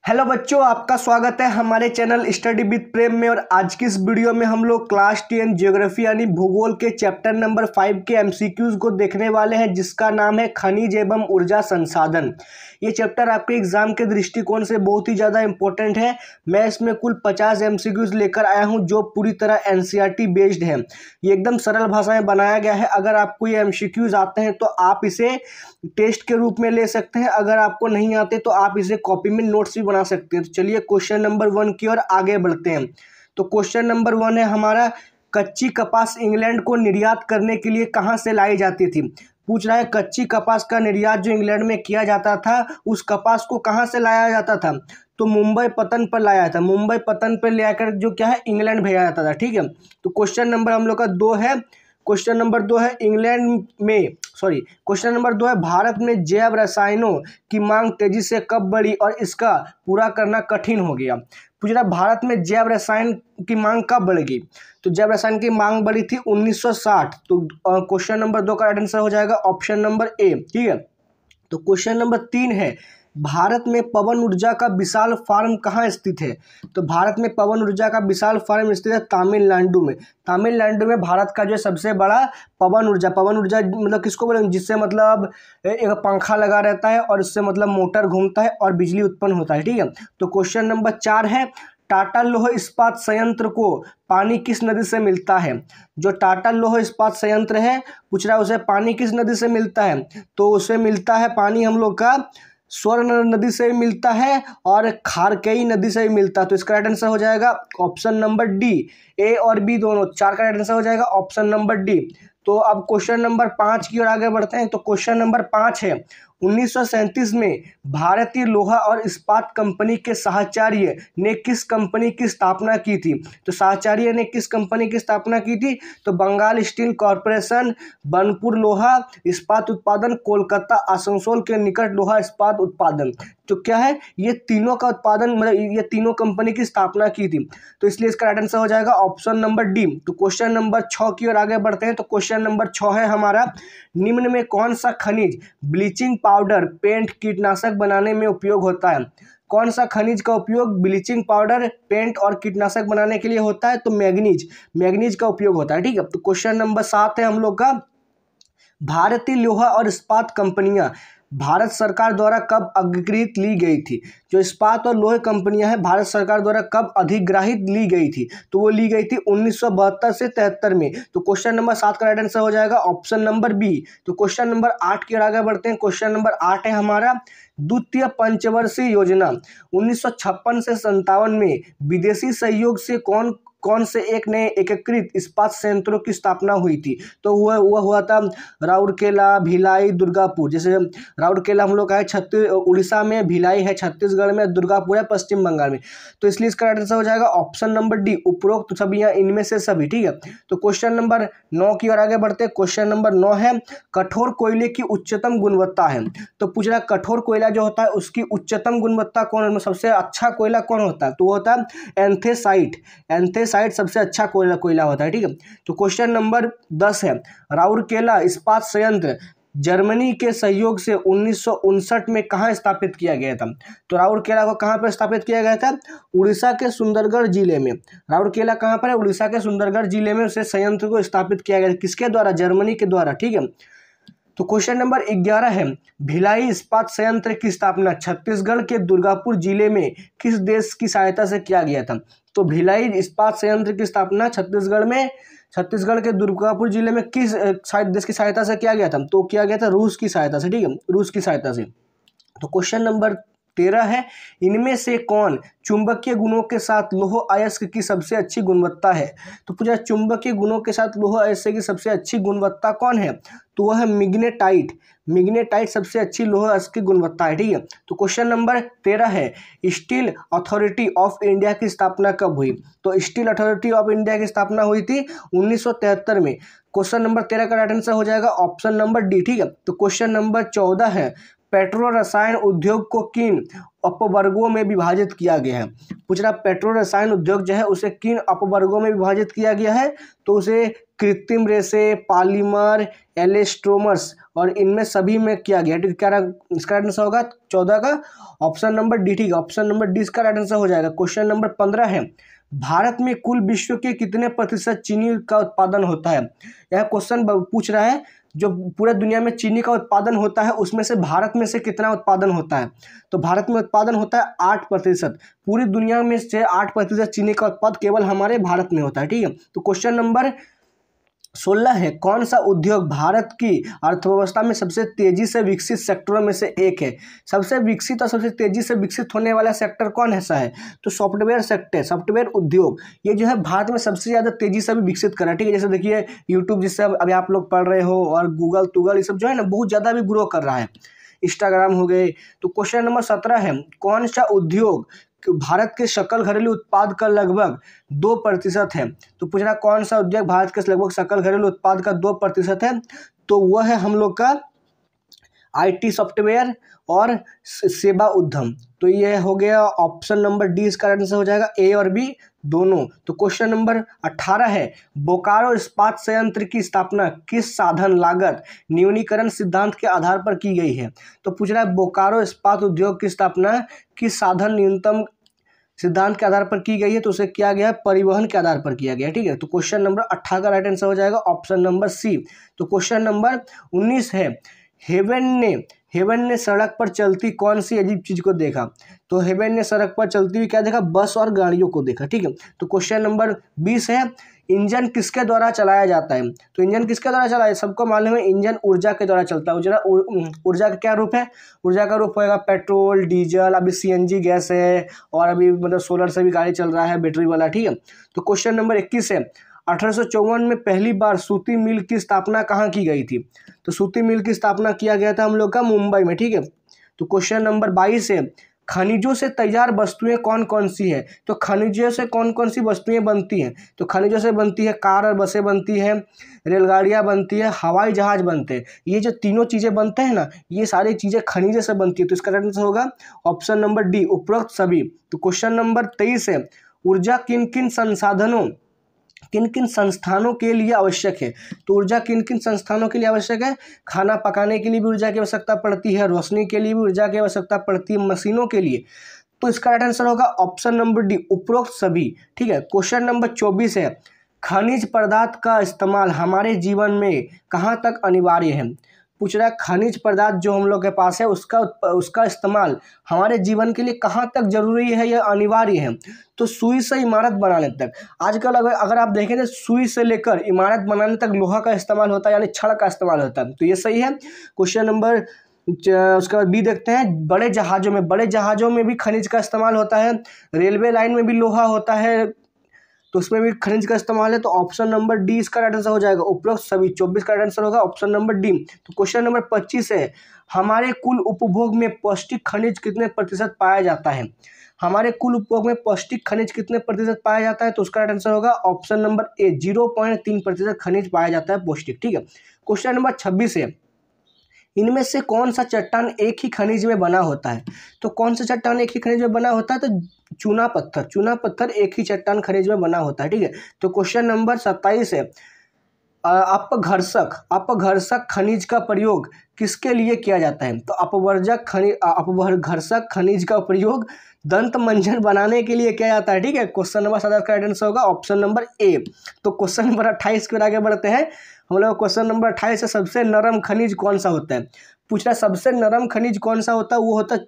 Hello बच्चों, आपका स्वागत है हमारे चैनल स्टडी विद प्रेम में। और आज की इस वीडियो में हम लोग क्लास 10 ज्योग्राफी यानी भूगोल के चैप्टर नंबर 5 के एमसीक्यूज को देखने वाले हैं, जिसका नाम है खनिज एवं ऊर्जा संसाधन। ये चैप्टर आपके एग्जाम के दृष्टिकोण से बहुत ही ज़्यादा इंपॉर्टेंट है। मैं इसमें कुल 50 एमसीक्यूज लेकर आया हूँ, जो पूरी तरह एनसीईआरटी बेस्ड है। ये एकदम सरल भाषा में बनाया गया है। अगर आपको ये एमसीक्यूज आते हैं तो आप इसे टेस्ट के रूप में ले सकते हैं, अगर आपको नहीं आते तो आप इसे कॉपी में नोट्स भी बना सकते हैं। तो चलिए क्वेश्चन नंबर 1 की ओर आगे बढ़ते हैं। तो क्वेश्चन नंबर 1 है हमारा, कच्ची कपास इंग्लैंड को निर्यात करने के लिए कहाँ से लाई जाती थी। पूछ रहा है कच्ची कपास का निर्यात जो इंग्लैंड में किया जाता था, उस कपास को कहाँ से लाया जाता था। तो मुंबई पतन पर लाया था। मुंबई पतन पर ले आकर जो क्या है इंग्लैंड भेजा जाता था। ठीक है, तो क्वेश्चन नंबर हम लोग का 2 है। क्वेश्चन नंबर 2 है क्वेश्चन नंबर 2 है, भारत में जैव रसायनों की मांग तेजी से कब बढ़ी और इसका पूरा करना कठिन हो गया। पूछ रहा भारत में जैव रसायन की मांग कब बढ़ेगी। तो जैव रसायन की मांग बढ़ी थी 1960। तो क्वेश्चन नंबर 2 का आंसर हो जाएगा ऑप्शन नंबर ए। ठीक है, तो क्वेश्चन नंबर 3 है, भारत में पवन ऊर्जा का विशाल फार्म कहाँ स्थित है। तो भारत में पवन ऊर्जा का विशाल फार्म स्थित है तमिलनाडु में। तमिलनाडु में भारत का जो सबसे बड़ा पवन ऊर्जा मतलब किसको बोलेंगे, जिससे मतलब एक पंखा लगा रहता है और इससे मतलब मोटर घूमता है और बिजली उत्पन्न होता है। ठीक है, तो क्वेश्चन नंबर 4 है, टाटा लौह इस्पात संयंत्र को पानी किस नदी से मिलता है। जो टाटा लौह इस्पात संयंत्र है, पूछ रहा है उसे पानी किस नदी से मिलता है। तो उसे मिलता है पानी हम लोग का स्वर्ण नदी से मिलता है और खारकेई नदी से भी मिलता है। तो इसका राइट आंसर हो जाएगा ऑप्शन नंबर डी। ए और बी दोनों, 4 का राइट आंसर हो जाएगा ऑप्शन नंबर डी। तो अब क्वेश्चन नंबर 5 की ओर आगे बढ़ते हैं। तो क्वेश्चन नंबर 5 है, 1937 में भारतीय लोहा और इस्पात कंपनी के साहचर्य ने किस कंपनी की स्थापना की थी। तो साहचर्य ने किस कंपनी की स्थापना की थी। तो बंगाल स्टील कॉरपोरेशन, बनपुर लोहा इस्पात उत्पादन, कोलकाता आसनसोल के निकट लोहा इस्पात उत्पादन। तो क्या है, ये तीनों का उत्पादन मतलब ये तीनों कंपनी की स्थापना की थी। तो इसलिए इसका राइट आंसर हो जाएगा ऑप्शन नंबर डी। तो क्वेश्चन नंबर 6 की ओर आगे बढ़ते हैं। तो क्वेश्चन नंबर 6 है हमारा, निम्न में कौन सा खनिज ब्लीचिंग पाउडर, पेंट, कीटनाशक बनाने में उपयोग होता है। कौन सा खनिज का उपयोग ब्लीचिंग पाउडर, पेंट और कीटनाशक बनाने के लिए होता है। तो मैग्नीज का उपयोग होता है। ठीक है, तो क्वेश्चन नंबर 7 है हम लोग का, भारतीय लोहा और इस्पात कंपनियां भारत सरकार द्वारा कब अधिग्रहित ली गई थी। जो इस्पात और लोहे कंपनियां हैं भारत सरकार द्वारा कब अधिग्रहित ली गई थी। तो वो ली गई थी 1972 से 73 में। तो क्वेश्चन नंबर 7 का राइट आंसर हो जाएगा ऑप्शन नंबर बी। तो क्वेश्चन नंबर 8 की ओर आगे बढ़ते हैं। क्वेश्चन नंबर 8 है हमारा, द्वितीय पंचवर्षीय योजना 1956 से 57 में विदेशी सहयोग से कौन से एक नए एकीकृत इस्पात संयंत्रों की स्थापना हुई थी। तो वह हुआ था राउरकेला, भिलाई, दुर्गापुर। जैसे राउरकेला हम लोग का है उड़ीसा में, भिलाई है छत्तीसगढ़ में, दुर्गापुर है पश्चिम बंगाल में। तो इसलिए इसका आंसर हो जाएगा ऑप्शन नंबर डी, उपरोक्त सभी या इनमें से सभी। ठीक है, तो क्वेश्चन नंबर 9 की ओर आगे बढ़ते हैं। क्वेश्चन नंबर 9 है, कठोर कोयले की उच्चतम गुणवत्ता है। तो पूछ रहा है कठोर कोयला जो होता है उसकी उच्चतम गुणवत्ता कौन, सबसे अच्छा कोयला कौन होता है। तो वो होता है एंथेसाइट सबसे अच्छा कोयला होता है। ठीक है, तो क्वेश्चन नंबर 10 है, राउरकेला इस्पात संयंत्र जर्मनी के सहयोग से 1959 में कहाँ स्थापित किया गया था। तो राउरकेला को कहाँ पर स्थापित किया गया था, उड़ीसा के सुंदरगढ़ जिले में। राउरकेला कहाँ पर है, उड़ीसा के सुंदरगढ़ जिले में उसे संयंत्र को स्थापित किया गया, किसके द्वारा, जर्मनी के द्वारा। ठीक है, तो क्वेश्चन नंबर 11 है, भिलाई इस्पात संयंत्र की स्थापना छत्तीसगढ़ के दुर्गापुर जिले में किस देश की सहायता से किया गया था। तो भिलाई इस्पात संयंत्र की स्थापना छत्तीसगढ़ के दुर्गापुर जिले में किस देश की सहायता से किया गया था। तो किया गया था रूस की सहायता से। ठीक है, रूस की सहायता से। तो क्वेश्चन नंबर 13 है, इनमें से कौन चुंबकीय गुणों के साथ लौह अयस्क की सबसे अच्छी गुणवत्ता है। तो पूछा चुंबकीय गुणों के साथ लौह अयस्क की सबसे अच्छी गुणवत्ता कौन है। तो वह है मिग्नेटाइट सबसे अच्छी लौह अयस्क की गुणवत्ता है। ठीक है, तो क्वेश्चन नंबर 13 है, स्टील अथॉरिटी ऑफ इंडिया की स्थापना कब हुई। तो स्टील अथॉरिटी ऑफ इंडिया की स्थापना हुई थी 1973 में। क्वेश्चन नंबर 13 का राइट आंसर हो जाएगा ऑप्शन नंबर डी। ठीक है, तो क्वेश्चन नंबर 14 है, पेट्रो रसायन उद्योग को किन उपवर्गों में विभाजित किया गया है। पूछ रहा पेट्रो रसायन उद्योग जो है उसे किन अपवर्गों में विभाजित किया गया है, तो उसे कृत्रिम रेशे, पॉलीमर, एलेस्टोमर्स और इनमें सभी में किया गया है। ठीक है, क्या इसका राइट आंसर होगा 14 का ऑप्शन नंबर डी। ठीक है, ऑप्शन नंबर डी इसका राइट आंसर हो जाएगा। क्वेश्चन नंबर 15 है, भारत में कुल विश्व के कितने प्रतिशत चीनी का उत्पादन होता है। यह क्वेश्चन पूछ रहा है जो पूरे दुनिया में चीनी का उत्पादन होता है उसमें से भारत में से कितना उत्पादन होता है। तो भारत में उत्पादन होता है 8%। पूरी दुनिया में से 8% चीनी का उत्पादन केवल हमारे भारत में होता है। ठीक है, तो क्वेश्चन नंबर 16 है, कौन सा उद्योग भारत की अर्थव्यवस्था में सबसे तेजी से विकसित सेक्टरों में से एक है। सबसे विकसित और सबसे तेजी से विकसित होने वाला सेक्टर कौन ऐसा है, तो सॉफ्टवेयर सेक्टर, सॉफ्टवेयर उद्योग ये जो है भारत में सबसे ज़्यादा तेजी से भी विकसित कर रहा है। ठीक है, जैसे देखिए यूट्यूब जिससे अभी आप लोग पढ़ रहे हो, और गूगल ये सब जो है ना बहुत ज़्यादा भी ग्रो कर रहा है, इंस्टाग्राम हो गए। तो क्वेश्चन नंबर 17 है, कौन सा उद्योग भारत के सकल घरेलू उत्पाद का लगभग 2% है। तो पूछ रहा कौन सा उद्योग भारत के लगभग सकल घरेलू उत्पाद का 2% है, तो वह है हम लोग का IT सॉफ्टवेयर और सेवा उद्यम। तो ये हो गया ऑप्शन नंबर डी, इसका आंसर हो जाएगा ए और बी दोनों। तो क्वेश्चन नंबर 18 है, बोकारो इस्पात संयंत्र की स्थापना किस साधन लागत न्यूनीकरण सिद्धांत के आधार पर की गई है। तो पूछ रहा है बोकारो इस्पात उद्योग की स्थापना किस साधन न्यूनतम सिद्धांत के आधार पर की गई है, तो उसे किया गया परिवहन के आधार पर किया गया। ठीक है, तो क्वेश्चन नंबर 18 का राइट आंसर हो जाएगा ऑप्शन नंबर सी। तो क्वेश्चन नंबर 19 है, हेवन ने सड़क पर चलती कौन सी अजीब चीज को देखा। तो हेवन ने सड़क पर चलती हुई क्या देखा, बस और गाड़ियों को देखा। ठीक है, तो क्वेश्चन नंबर 20 है, इंजन किसके द्वारा चलाया जाता है। तो इंजन किसके द्वारा चलाया, सबको मालूम है इंजन ऊर्जा के द्वारा चलता है। ऊर्जा का क्या रूप है, ऊर्जा का रूप होगा पेट्रोल, डीजल, अभी CNG गैस है, और अभी मतलब सोलर से भी गाड़ी चल रहा है बैटरी वाला। ठीक है, तो क्वेश्चन नंबर 21 है, 1854 में पहली बार सूती मिल की स्थापना कहाँ की गई थी। तो सूती मिल की स्थापना किया गया था हम लोग का मुंबई में। ठीक है, तो क्वेश्चन नंबर 22 है, खनिजों से तैयार वस्तुएं कौन कौन सी है। तो खनिजों से कौन कौन सी वस्तुएं बनती हैं, तो खनिजों से बनती है कार और बसें बनती है, रेलगाड़ियां बनती है, हवाई जहाज बनते हैं। ये जो तीनों चीज़ें बनते हैं ना, ये सारी चीज़ें खनिज से बनती है। तो इसका आंसर होगा ऑप्शन नंबर डी, उपरोक्त सभी। तो क्वेश्चन नंबर 23 है, ऊर्जा किन किन संसाधनों किन किन संस्थानों के लिए आवश्यक है। तो ऊर्जा किन किन संस्थानों के लिए आवश्यक है, खाना पकाने के लिए भी ऊर्जा की आवश्यकता पड़ती है, रोशनी के लिए भी ऊर्जा की आवश्यकता पड़ती है, मशीनों के लिए। तो इसका राइट आंसर होगा ऑप्शन नंबर डी, उपरोक्त सभी। ठीक है, क्वेश्चन नंबर 24 है, खनिज पदार्थ का इस्तेमाल हमारे जीवन में कहाँ तक अनिवार्य है। पूछ रहा है खनिज पदार्थ जो हम लोग के पास है उसका इस्तेमाल हमारे जीवन के लिए कहाँ तक जरूरी है या अनिवार्य है। तो सुई से इमारत बनाने तक, आजकल अगर आप देखें तो सुई से लेकर इमारत बनाने तक लोहा का इस्तेमाल होता है, यानी छड़ का इस्तेमाल होता है। तो ये सही है। क्वेश्चन नंबर उसके बाद बी देखते हैं, बड़े जहाज़ों में भी खनिज का इस्तेमाल होता है, रेलवे लाइन में भी लोहा होता है, तो उसमें भी खनिज का इस्तेमाल है। तो ऑप्शन नंबर डी इसका राइट आंसर हो जाएगा, उपरोक्त सभी। 24 का राइट आंसर होगा ऑप्शन नंबर डी। तो क्वेश्चन नंबर 25 है, हमारे कुल उपभोग में पौष्टिक खनिज कितने प्रतिशत पाया जाता है। हमारे कुल उपभोग में पौष्टिक खनिज कितने प्रतिशत पाया जाता है, तो उसका राइट आंसर होगा ऑप्शन नंबर ए, 0.3% खनिज पाया जाता है पौष्टिक। ठीक है, क्वेश्चन नंबर 26 है, इनमें से कौन सा चट्टान एक ही खनिज में बना होता है। तो कौन सा चट्टान एक ही खनिज में बना होता है, तो चूना पत्थर एक ही चट्टान खनिज में बना होता है। ठीक है, तो क्वेश्चन नंबर 27 है, अपघर्षक खनिज का प्रयोग किसके लिए किया जाता है। तो अपघर्षक खनिज का प्रयोग दंत मंजन बनाने के लिए किया जाता है। ठीक है, क्वेश्चन नंबर 27 का आंसर होगा ऑप्शन नंबर ए। तो क्वेश्चन नंबर 28 के आगे बढ़ते हैं हम लोग। क्वेश्चन नंबर 28 से सबसे नरम खनिज कौन सा होता है। पूछ रहा है सबसे नरम खनिज कौन सा होता है, वो होता है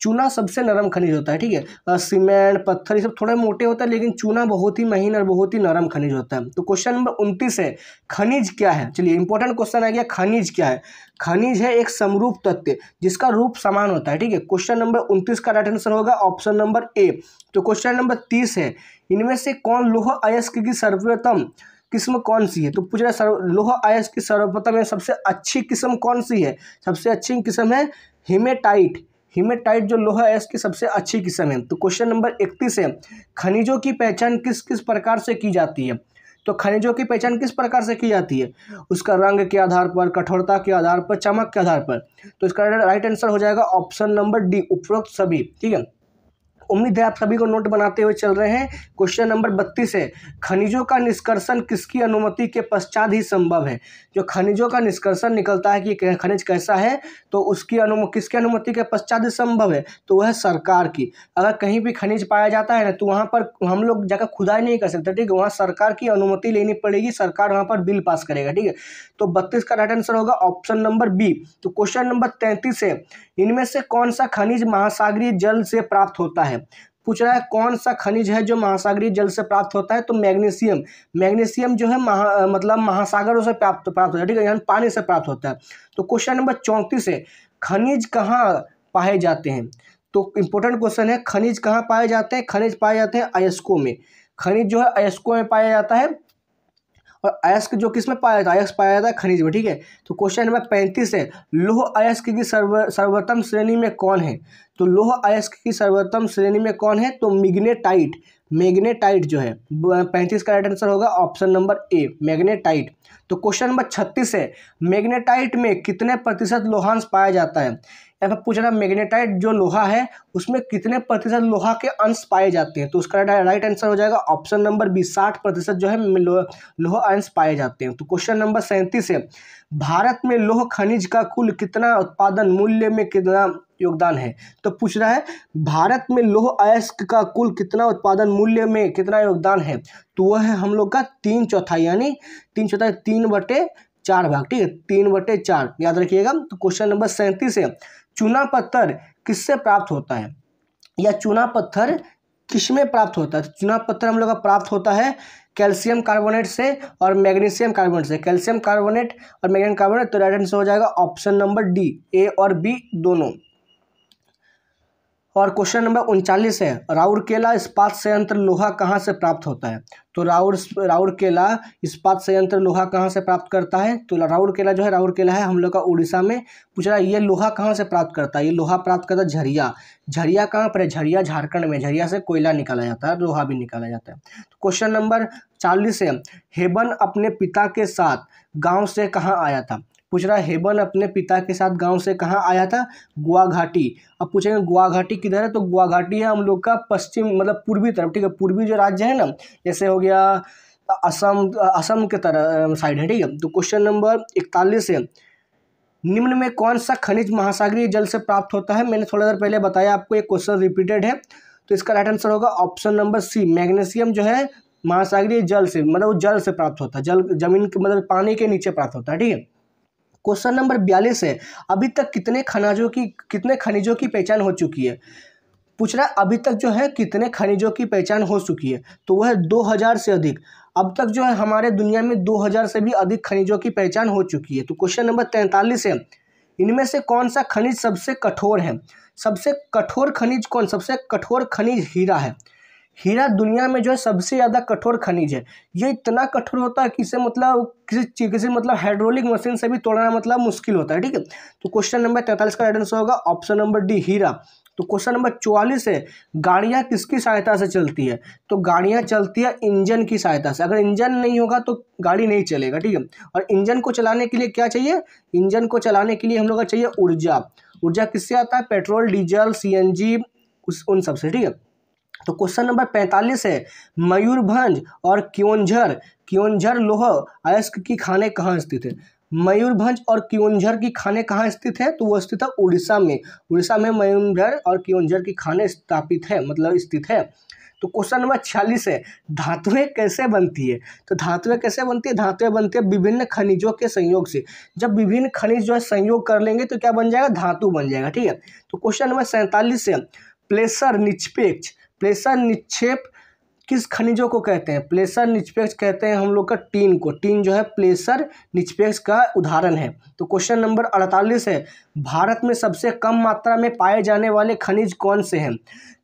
चूना सबसे नरम खनिज होता है। ठीक है, सीमेंट पत्थर ये सब थोड़े मोटे होते हैं, लेकिन चूना बहुत ही महीन और बहुत ही नरम खनिज होता है। तो क्वेश्चन नंबर 29 है, खनिज क्या है। चलिए इंपॉर्टेंट क्वेश्चन आ गया, खनिज क्या है। खनिज है एक समरूप तत्व जिसका रूप समान होता है। ठीक है, क्वेश्चन नंबर 29 का राइट आंसर होगा ऑप्शन नंबर ए। तो क्वेश्चन नंबर 30 है, इनमें से कौन लौह अयस्क की सर्वोत्तम किस्म कौन सी है। तो पूछ रहा है लौह अयस्क की सर्वप्रथम सबसे अच्छी किस्म कौन सी है। सबसे अच्छी किस्म है हिमेटाइट जो लोहा अयस्क की सबसे अच्छी किस्म है। तो क्वेश्चन नंबर 31 है, खनिजों की पहचान किस किस प्रकार से की जाती है। तो खनिजों की पहचान किस प्रकार से की जाती है, उसका रंग के आधार पर, कठोरता के आधार पर, चमक के आधार पर। तो इसका राइट आंसर हो जाएगा ऑप्शन नंबर डी, उपरोक्त सभी। ठीक है, उम्मीद है आप सभी को नोट बनाते हुए चल रहे हैं। क्वेश्चन नंबर 32 है, खनिजों का निष्कर्षण किसकी अनुमति के पश्चात ही संभव है। जो खनिजों का निष्कर्षण निकलता है कि खनिज कैसा है तो उसकी किसकी अनुमति के पश्चात ही संभव है, तो वह सरकार की। अगर कहीं भी खनिज पाया जाता है ना तो वहाँ पर हम लोग जाकर खुदाई नहीं कर सकते, ठीक है, वहाँ सरकार की अनुमति लेनी पड़ेगी, सरकार वहाँ पर बिल पास करेगा, ठीक है। तो 32 का राइट आंसर होगा ऑप्शन नंबर बी। तो क्वेश्चन नंबर 33 है, इनमें से कौन सा खनिज महासागरीय जल से प्राप्त होता है। पूछ रहा है कौन सा खनिज है जो महासागरीय जल से प्राप्त होता है, तो मैग्नीशियम। मैग्नीशियम जो है मतलब महासागरों से प्राप्त होता है, ठीक है, यानी पानी से प्राप्त होता है। तो क्वेश्चन नंबर 34 है, खनिज कहाँ पाए जाते हैं। तो इंपॉर्टेंट क्वेश्चन है, खनिज कहाँ पाए जाते हैं। खनिज पाए जाते हैं अयस्कों में। खनिज जो है अयस्कों में पाया जाता है, और अयस्क जो किस में पाया जाता है, अयस्क पाया जाता है खनिज में, ठीक है। तो क्वेश्चन नंबर 35 है, लौह अयस्क की सर्वोत्तम श्रेणी में कौन है। तो लौह अयस्क की सर्वोत्तम श्रेणी में कौन है, तो मैग्नेटाइट। मैग्नेटाइट जो है 35 का राइट आंसर होगा ऑप्शन नंबर ए, मैग्नेटाइट। तो क्वेश्चन नंबर 36 है, मैग्नेटाइट में कितने प्रतिशत लोहांश पाया जाता है। यहाँ पर पूछ रहा है मैग्नेटाइट जो लोहा है उसमें कितने प्रतिशत लोहा के अंश पाए जाते हैं। तो उसका राइट आंसर हो जाएगा ऑप्शन नंबर बी, 60% जो है लोहा अंश पाए जाते हैं। तो क्वेश्चन नंबर 37 है, भारत में लौह खनिज का कुल कितना उत्पादन मूल्य में कितना योगदान है। तो पूछ रहा है भारत में लौह अयस्क का कुल कितना उत्पादन मूल्य में कितना योगदान है। तो वह है हम लोग का 3/4, यानी 3/4 3/4 भाग, ठीक है, 3/4 याद रखिएगा। तो क्वेश्चन नंबर 37 है, चूना पत्थर किससे प्राप्त होता है, या चूना पत्थर किसमें प्राप्त होता है। तो चूना पत्थर हम लोग का प्राप्त होता है कैल्शियम कार्बोनेट से और मैग्नीशियम कार्बोनेट से। कैल्शियम कार्बोनेट और मैग्नीशियम कार्बोनेट। तो राइट आंसर हो जाएगा ऑप्शन नंबर डी, ए और बी दोनों। और क्वेश्चन नंबर 39 है, राउरकेला इस्पात संयंत्र लोहा कहाँ से प्राप्त होता है। तो राउरकेला इस्पात संयंत्र लोहा कहाँ से प्राप्त करता है। तो राउरकेला जो है, राउरकेला है हम लोग का उड़ीसा में। पूछ रहा है ये लोहा कहाँ से प्राप्त करता है। ये लोहा प्राप्त करता है झरिया। झरिया कहाँ पर है, झरिया झारखंड में। झरिया से कोयला निकाला जाता है, लोहा भी निकाला जाता है। तो क्वेश्चन नंबर 40 है, हेबन अपने पिता के साथ गाँव से कहाँ आया था। पूछ रहा है हेबन अपने पिता के साथ गांव से कहाँ आया था, गुवाहाटी। अब पूछेंगे गुवाहाटी किधर है, तो गुवाहाटी है हम लोग का पश्चिम मतलब पूर्वी तरफ, ठीक है, पूर्वी जो राज्य है ना, जैसे हो गया असम के तरह साइड है, ठीक है। तो क्वेश्चन नंबर 41 है, निम्न में कौन सा खनिज महासागरीय जल से प्राप्त होता है। मैंने थोड़ा देर पहले बताया आपको, एक क्वेश्चन रिपीटेड है। तो इसका राइट आंसर होगा ऑप्शन नंबर सी, मैग्नीशियम जो है महासागरीय जल से मतलब जल से प्राप्त होता है, जल जमीन के मतलब पानी के नीचे प्राप्त होता है, ठीक है। क्वेश्चन नंबर 42 है, अभी तक कितने खनिजों की पहचान हो चुकी है। पूछ रहा है अभी तक जो है कितने खनिजों की पहचान हो चुकी है। तो वह 2000 से अधिक। अब तक जो है हमारे दुनिया में 2000 से भी अधिक खनिजों की पहचान हो चुकी है। तो क्वेश्चन नंबर 43 है, इनमें से कौन सा खनिज सबसे कठोर है। सबसे कठोर खनिज कौन, सबसे कठोर खनिज हीरा है। हीरा दुनिया में जो है सबसे ज़्यादा कठोर खनिज है। ये इतना कठोर होता है कि इसे मतलब किसी मतलब हाइड्रोलिक मशीन से भी तोड़ना मतलब मुश्किल होता है, ठीक है। तो क्वेश्चन नंबर 43 का आंसर होगा ऑप्शन नंबर डी, हीरा। तो क्वेश्चन नंबर 44 है, गाड़ियाँ किसकी सहायता से चलती है। तो गाड़ियाँ चलती है इंजन की सहायता से। अगर इंजन नहीं होगा तो गाड़ी नहीं चलेगा, ठीक है। और इंजन को चलाने के लिए क्या चाहिए, इंजन को चलाने के लिए हम लोग का चाहिए ऊर्जा। ऊर्जा किससे आता है, पेट्रोल, डीजल, CNG उन सबसे, ठीक है। तो क्वेश्चन नंबर 45 है, मयूरभंज और क्योंझर लौह अयस्क की खानें कहाँ स्थित है। मयूरभंज और क्योंझर की खानें कहाँ स्थित है, तो वो स्थित है उड़ीसा में। उड़ीसा में मयूरभंज और क्योंझर की खानें स्थापित है मतलब स्थित है। तो क्वेश्चन नंबर 46 है, धातुएं कैसे बनती है। तो धातुएं कैसे बनती है, धातुएं बनती है विभिन्न खनिजों के संयोग से। जब विभिन्न खनिज जो है संयोग कर लेंगे तो क्या बन जाएगा, धातु बन जाएगा, ठीक है। तो क्वेश्चन नंबर 47 है, प्लेसर निक्षेप किस खनिजों को कहते हैं। प्लेसर निक्षेप कहते हैं हम लोग का टीन को। टीन जो है प्लेसर निक्षेप का उदाहरण है। तो क्वेश्चन नंबर 48 है, भारत में सबसे कम मात्रा में पाए जाने वाले खनिज कौन से हैं।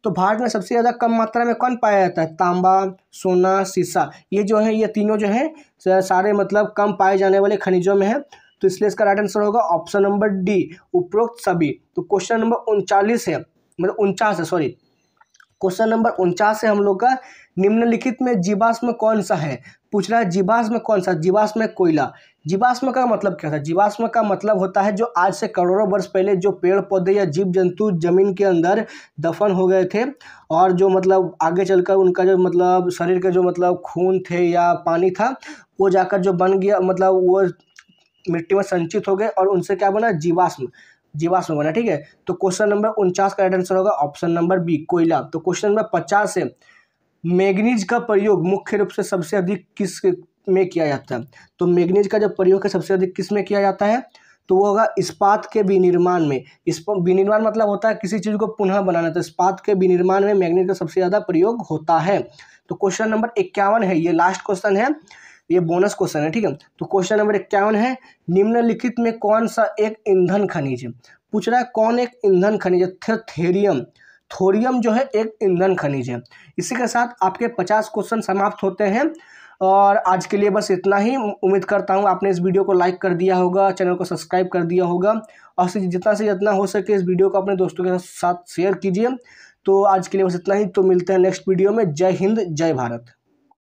तो भारत में सबसे ज़्यादा कम मात्रा में कौन पाया जाता है, तांबा, सोना, सीसा। ये जो है ये तीनों जो है सारे मतलब कम पाए जाने वाले खनिजों में है। तो इसलिए इसका राइट आंसर होगा ऑप्शन नंबर डी, उपरोक्त सभी। तो क्वेश्चन नंबर 39 है मतलब 49 है, सॉरी क्वेश्चन नंबर 49 है हम लोग का, निम्नलिखित में जीवाश्म कौन सा है। पूछ रहा है जीवाश्म कौन सा, जीवाश्म में कोयला। जीवाश्म का मतलब क्या था, जीवाश्म का मतलब होता है जो आज से करोड़ों वर्ष पहले जो पेड़ पौधे या जीव जंतु जमीन के अंदर दफन हो गए थे और जो मतलब आगे चलकर उनका जो मतलब शरीर के जो मतलब खून थे या पानी था वो जाकर जो बन गया, मतलब वो मिट्टी में संचित हो गए और उनसे क्या बना, जीवाश्म, जीवाश्म बना। ठीक है, तो क्वेश्चन नंबर 49 का राइट आंसर होगा ऑप्शन नंबर बी, कोयला। तो क्वेश्चन नंबर 50 है, मैग्नीज का प्रयोग मुख्य रूप से सबसे अधिक किस में किया जाता है। तो मैग्नीज का जब प्रयोग है सबसे अधिक किस में किया जाता है, तो वो होगा इस्पात के विनिर्माण में। इस विनिर्माण मतलब होता है किसी चीज़ को पुनः बनाना, तो इस्पात के विनिर्माण में मैग्नीज का सबसे ज़्यादा प्रयोग होता है। तो क्वेश्चन नंबर 51 है, ये लास्ट क्वेश्चन है, ये बोनस क्वेश्चन है। ठीक है, तो क्वेश्चन नंबर 51 है, निम्नलिखित में कौन सा एक ईंधन खनिज है। पूछ रहा है कौन एक ईंधन खनिज है, थोरियम। थोरियम जो है एक ईंधन खनिज है। इसी के साथ आपके 50 क्वेश्चन समाप्त होते हैं और आज के लिए बस इतना ही। उम्मीद करता हूँ आपने इस वीडियो को लाइक कर दिया होगा, चैनल को सब्सक्राइब कर दिया होगा और जितना से जितना हो सके इस वीडियो को अपने दोस्तों के साथ शेयर कीजिए। तो आज के लिए बस इतना ही, तो मिलते हैं नेक्स्ट वीडियो में। जय हिंद, जय भारत।